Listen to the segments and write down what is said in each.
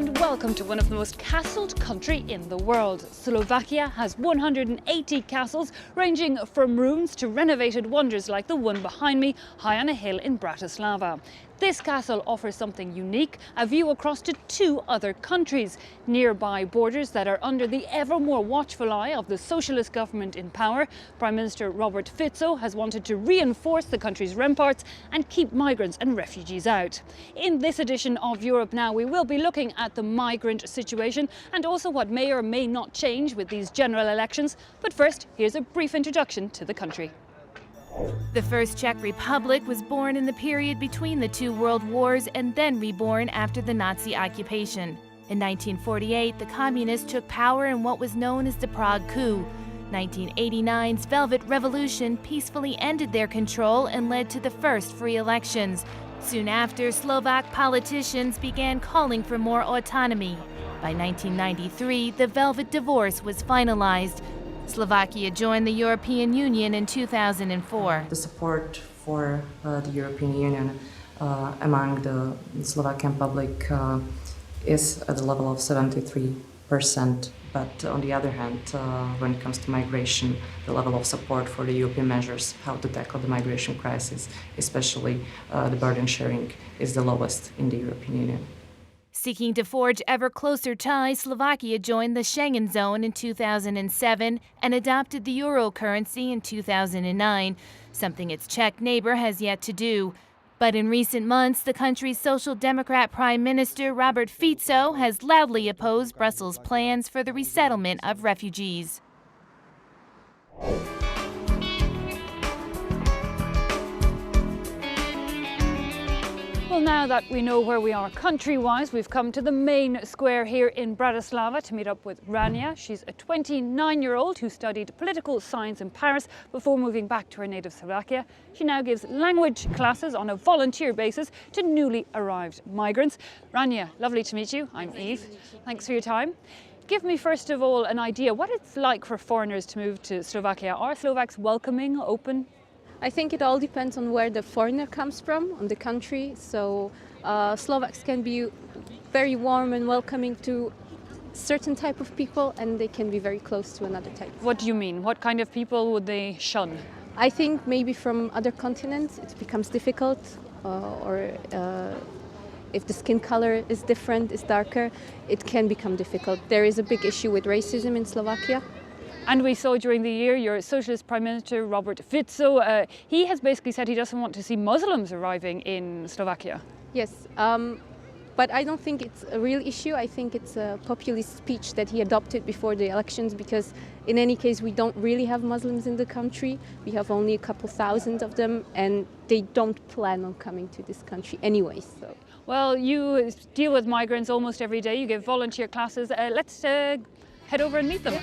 and welcome to one of the most castled countries in the world. Slovakia has 180 castles, ranging from ruins to renovated wonders like the one behind me, high on a hill in Bratislava. This castle offers something unique, a view across to two other countries, nearby borders that are under the ever more watchful eye of the socialist government in power. Prime Minister Robert Fico has wanted to reinforce the country's ramparts and keep migrants and refugees out. In this edition of Europe Now, we will be looking at the migrant situation and also what may or may not change with these general elections. But first, here's a brief introduction to the country. The first Czech Republic was born in the period between the two world wars and then reborn after the Nazi occupation. In 1948, the communists took power in what was known as the Prague coup. 1989's Velvet Revolution peacefully ended their control and led to the first free elections. Soon after, Slovak politicians began calling for more autonomy. By 1993, the Velvet Divorce was finalized. Slovakia joined the European Union in 2004. The support for the European Union among the Slovakian public is at the level of 73%. But on the other hand, when it comes to migration, the level of support for the European measures, how to tackle the migration crisis, especially the burden sharing, is the lowest in the European Union. Seeking to forge ever closer ties, Slovakia joined the Schengen zone in 2007 and adopted the euro currency in 2009, something its Czech neighbor has yet to do. But in recent months, the country's Social Democrat Prime Minister Robert Fico has loudly opposed Brussels' plans for the resettlement of refugees. Well, now that we know where we are country-wise, we've come to the main square here in Bratislava to meet up with Rania. She's a 29-year-old who studied political science in Paris before moving back to her native Slovakia. She now gives language classes on a volunteer basis to newly arrived migrants. Rania, lovely to meet you. I'm Eve. Thanks for your time. Give me, first of all, an idea what it's like for foreigners to move to Slovakia. Are Slovaks welcoming, open? I think it all depends on where the foreigner comes from, on the country. So Slovaks can be very warm and welcoming to certain type of people, and they can be very close to another type. What do you mean? What kind of people would they shun? I think maybe from other continents it becomes difficult, or if the skin color is different, is darker, it can become difficult. There is a big issue with racism in Slovakia. And we saw during the year your socialist Prime Minister Robert Fico, he has basically said he doesn't want to see Muslims arriving in Slovakia. Yes, but I don't think it's a real issue. I think it's a populist speech that he adopted before the elections, because in any case we don't really have Muslims in the country. We have only a couple thousand of them, and they don't plan on coming to this country anyway. So. Well, you deal with migrants almost every day. You give volunteer classes. Let's head over and meet them.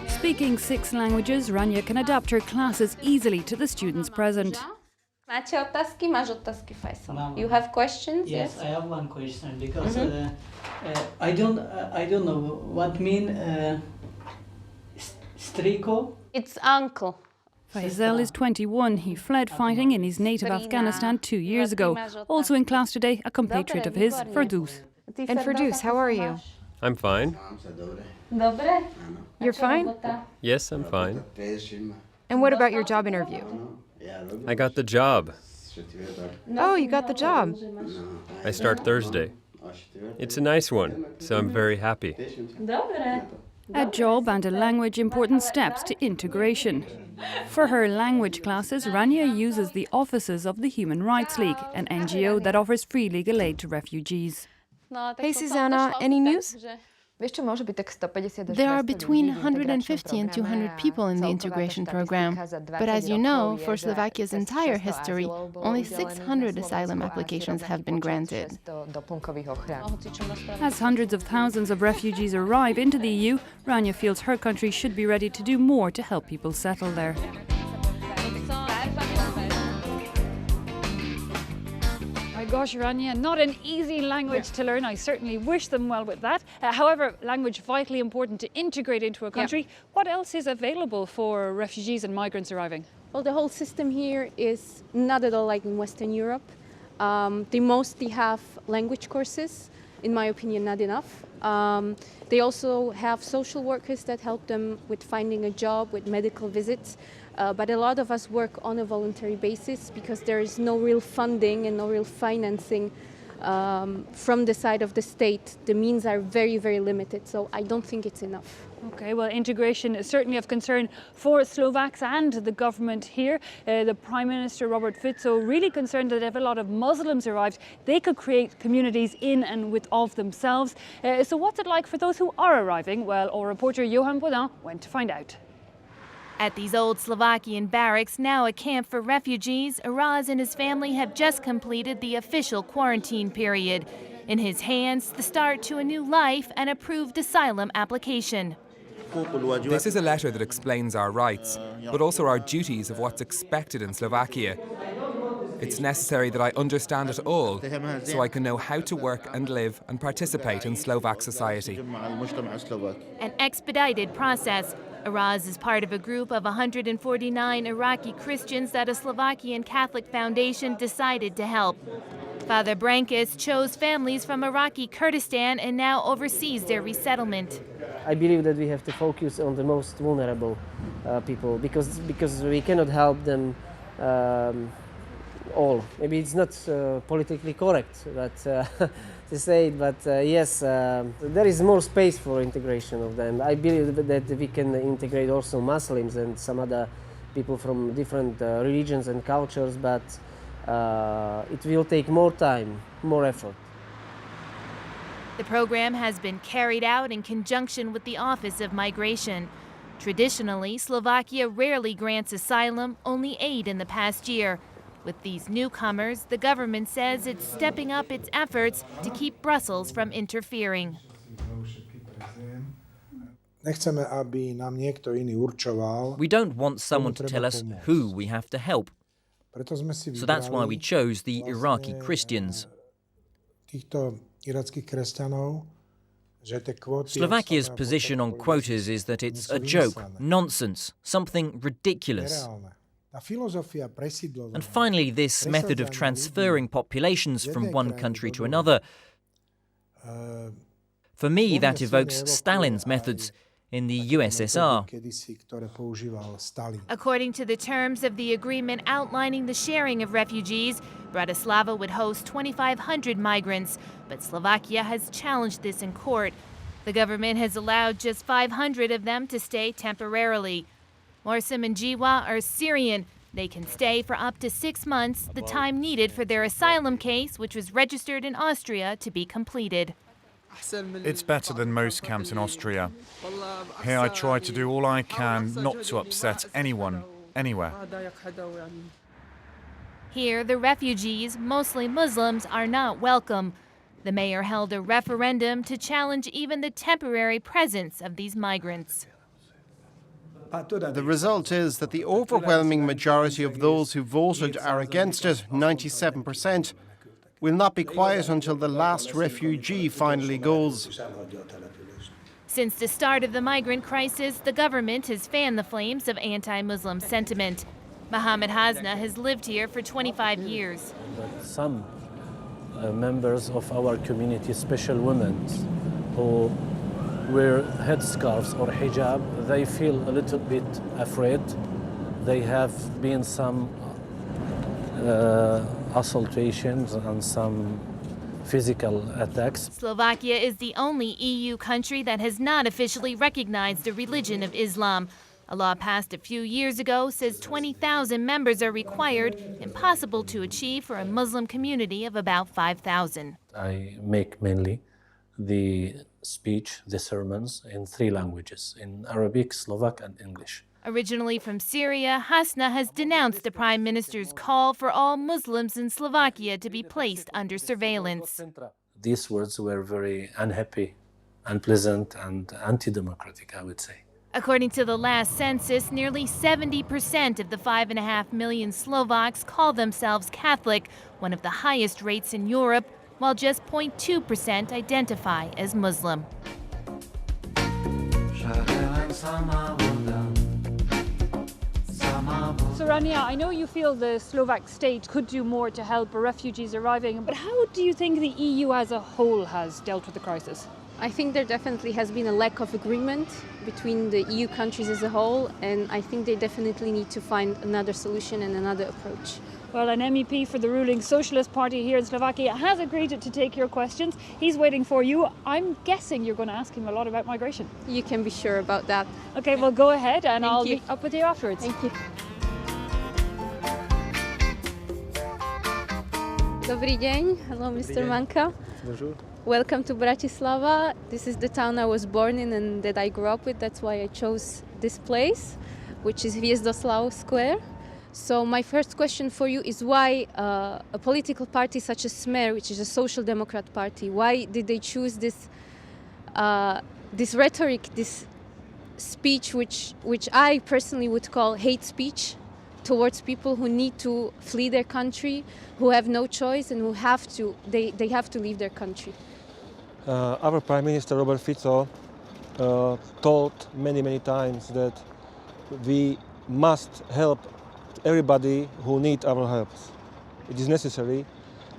Speaking 6 languages, Rania can adapt her classes easily to the students present. Máte otázky? Máš otázky, Faisal? You have questions? Yes, I have one question because I don't know what mean striko. It's uncle. Faisal is 21. He fled fighting in his native Afghanistan 2 years ago. Also in class today, a compatriot of his, Ferdous. And Ferdous, how are you? I'm fine. Dobre? You're fine? Yes, I'm fine. And what about your job interview? I got the job. Oh, you got the job. I start Thursday. It's a nice one, so I'm very happy. Dobre. A job and a language, important steps to integration. For her language classes, Rania uses the offices of the Human Rights League, an NGO that offers free legal aid to refugees. Hey, Susanna, any news? There are between 150 and 200 people in the integration program. But as you know, for Slovakia's entire history, only 600 asylum applications have been granted. As hundreds of thousands of refugees arrive into the EU, Rania feels her country should be ready to do more to help people settle there. Gosh, Rania, not an easy language to learn. I certainly wish them well with that. However, language vitally important to integrate into a country. What else is available for refugees and migrants arriving? Well, the whole system here is not at all like in Western Europe. They mostly have language courses, in my opinion, not enough. They also have social workers that help them with finding a job, with medical visits. But a lot of us work on a voluntary basis because there is no real funding and no real financing from the side of the state. The means are very, very limited, so I don't think it's enough. Okay, well, integration is certainly of concern for Slovaks and the government here. The Prime Minister, Robert Fico, really concerned that if a lot of Muslims arrived, they could create communities in and with of themselves. So what's it like for those who are arriving? Well, our reporter Johan Baudin went to find out. At these old Slovakian barracks, now a camp for refugees, Araz and his family have just completed the official quarantine period. In his hands, the start to a new life and approved asylum application. This is a letter that explains our rights, but also our duties of what's expected in Slovakia. It's necessary that I understand it all, so I can know how to work and live and participate in Slovak society. An expedited process. Araz is part of a group of 149 Iraqi Christians that a Slovakian Catholic foundation decided to help. Father Brankus chose families from Iraqi Kurdistan and now oversees their resettlement. I believe that we have to focus on the most vulnerable people because we cannot help them all. Maybe it's not politically correct to say it, but yes, there is more space for integration of them. I believe that we can integrate also Muslims and some other people from different religions and cultures, but it will take more time, more effort. The program has been carried out in conjunction with the Office of Migration. Traditionally, Slovakia rarely grants asylum, only 8 in the past year. With these newcomers, the government says it's stepping up its efforts to keep Brussels from interfering. We don't want someone to tell us who we have to help. So that's why we chose the Iraqi Christians. Slovakia's position on quotas is that it's a joke, nonsense, something ridiculous. And finally, this method of transferring populations from one country to another, for me, that evokes Stalin's methods in the USSR. According to the terms of the agreement outlining the sharing of refugees, Bratislava would host 2,500 migrants, but Slovakia has challenged this in court. The government has allowed just 500 of them to stay temporarily. Morsim and Jiwa are Syrian. They can stay for up to 6 months, the time needed for their asylum case, which was registered in Austria, to be completed. It's better than most camps in Austria. Here I try to do all I can not to upset anyone, anywhere. Here, the refugees, mostly Muslims, are not welcome. The mayor held a referendum to challenge even the temporary presence of these migrants. The result is that the overwhelming majority of those who voted are against it, 97%. Will not be quiet until the last refugee finally goes. Since the start of the migrant crisis, the government has fanned the flames of anti-Muslim sentiment. Mohammed Hasna has lived here for 25 years. Some members of our community, especially women who wear headscarves or hijab, they feel a little bit afraid. They have been some assaultations and some physical attacks. Slovakia is the only EU country that has not officially recognized the religion of Islam. A law passed a few years ago says 20,000 members are required, impossible to achieve for a Muslim community of about 5,000. I make mainly the speech, the sermons in 3 languages, in Arabic, Slovak and English. Originally from Syria, Hasna has denounced the Prime Minister's call for all Muslims in Slovakia to be placed under surveillance. These words were very unhappy, unpleasant and anti-democratic, I would say. According to the last census, nearly 70% of the 5.5 million Slovaks call themselves Catholic, one of the highest rates in Europe, while just 0.2% identify as Muslim. So Rania, I know you feel the Slovak state could do more to help refugees arriving, but how do you think the EU as a whole has dealt with the crisis? I think there definitely has been a lack of agreement between the EU countries as a whole, and I think they definitely need to find another solution and another approach. Well, an MEP for the ruling Socialist Party here in Slovakia has agreed to take your questions. He's waiting for you. I'm guessing you're going to ask him a lot about migration. You can be sure about that. Okay, well, go ahead and I'll you. meet up with you afterwards. Thank you. Dobrý deň. Hello, Mr. Manka. Bonjour. Welcome to Bratislava. This is the town I was born in and that I grew up with. That's why I chose this place, which is Hviezdoslav Square. So my first question for you is why a political party such as Smer, which is a social democrat party, why did they choose this rhetoric, this speech, which I personally would call hate speech towards people who need to flee their country, who have no choice and who have to leave their country? Our Prime Minister Robert Fico told many times that we must help everybody who needs our help. It is necessary,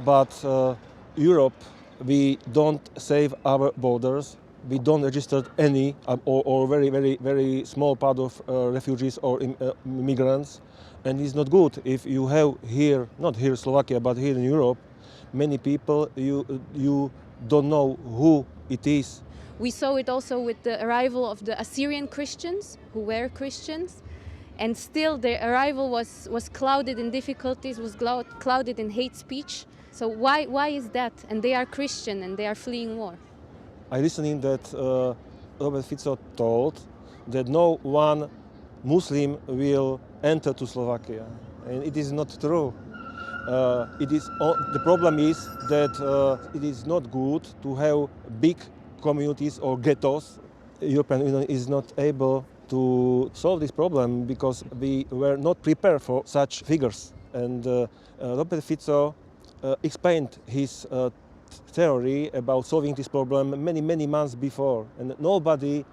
but Europe, we don't save our borders. We don't register any or very small part of refugees or migrants. And it's not good if you have here, not here Slovakia, but here in Europe, many people you don't know who it is. We saw it also with the arrival of the Assyrian Christians, who were Christians, and still their arrival was clouded in difficulties, was clouded in hate speech. So why is that? And they are Christian and they are fleeing war. I listening that Robert Fico told that no one Muslim will enter to Slovakia, and it is not true. The problem is that it is not good to have big communities or ghettos. European Union is not able to solve this problem because we were not prepared for such figures. And Robert Fico explained his theory about solving this problem many months before, and nobody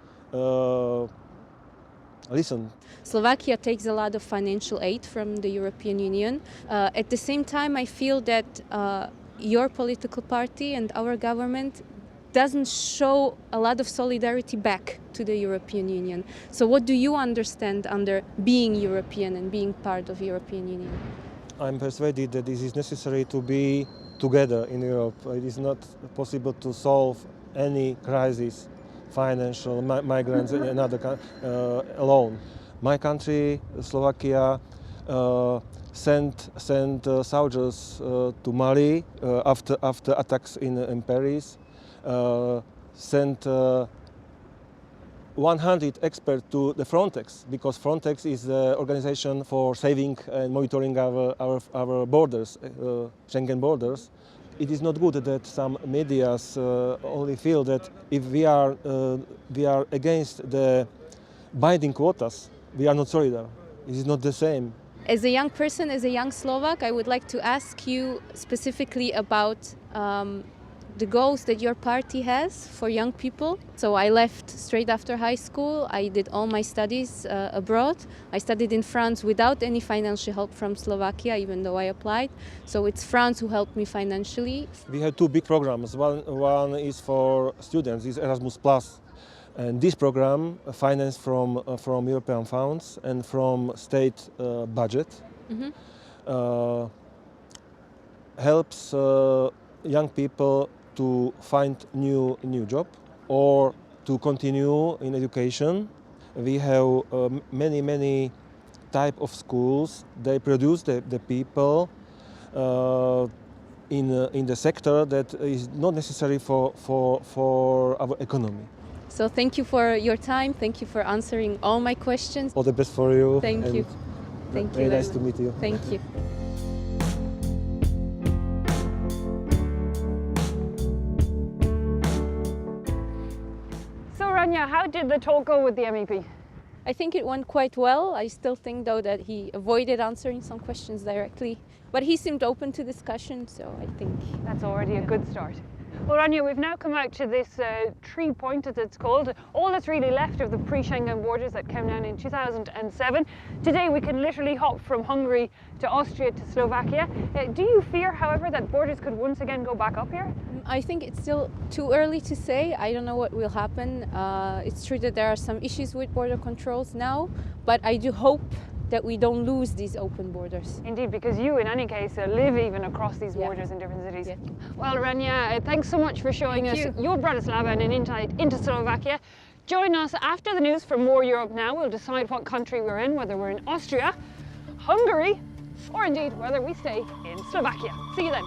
listened. Slovakia takes a lot of financial aid from the European Union. At the same time, I feel that your political party and our government doesn't show a lot of solidarity back to the European Union. So what do you understand under being European and being part of European Union? I'm persuaded that it is necessary to be together in Europe. It is not possible to solve any crisis, financial, migrants, and another alone. My country, Slovakia, sent soldiers to Mali after attacks in Paris. Sent 100 experts to the Frontex, because Frontex is the organization for saving and monitoring our borders, Schengen borders. It is not good that some media only feel that if we are against the binding quotas, we are not solidar. It is not the same. As a young person, as a young Slovak, I would like to ask you specifically about the goals that your party has for young people. So I left straight after high school. I did all my studies abroad. I studied in France without any financial help from Slovakia, even though I applied. So it's France who helped me financially. We have two big programs. One is for students, is Erasmus+. And this program, financed from European funds and from state budget, helps young people to find new job or to continue in education. We have many type of schools. They produce the people in the sector that is not necessary for our economy. So thank you for your time. Thank you for answering all my questions. All the best for you. Thank you. Thank you. Very nice to meet you. Thank you. How did the talk go with the MEP? I think it went quite well. I still think, though, that he avoided answering some questions directly. But he seemed open to discussion, so I think... That's already a good start. Well, Rania, we've now come out to this tree point, as it's called, all that's really left of the pre-Schengen borders that came down in 2007. Today we can literally hop from Hungary to Austria to Slovakia. Do you fear, however, that borders could once again go back up here? I think it's still too early to say. I don't know what will happen. It's true that there are some issues with border controls now, but I do hope that we don't lose these open borders. Indeed, because you, in any case, live even across these borders in different cities. Yeah. Well, Rania, thanks so much for showing us your Bratislava and an insight into Slovakia. Join us after the news for more Europe Now. We'll decide what country we're in, whether we're in Austria, Hungary, or indeed whether we stay in Slovakia. See you then.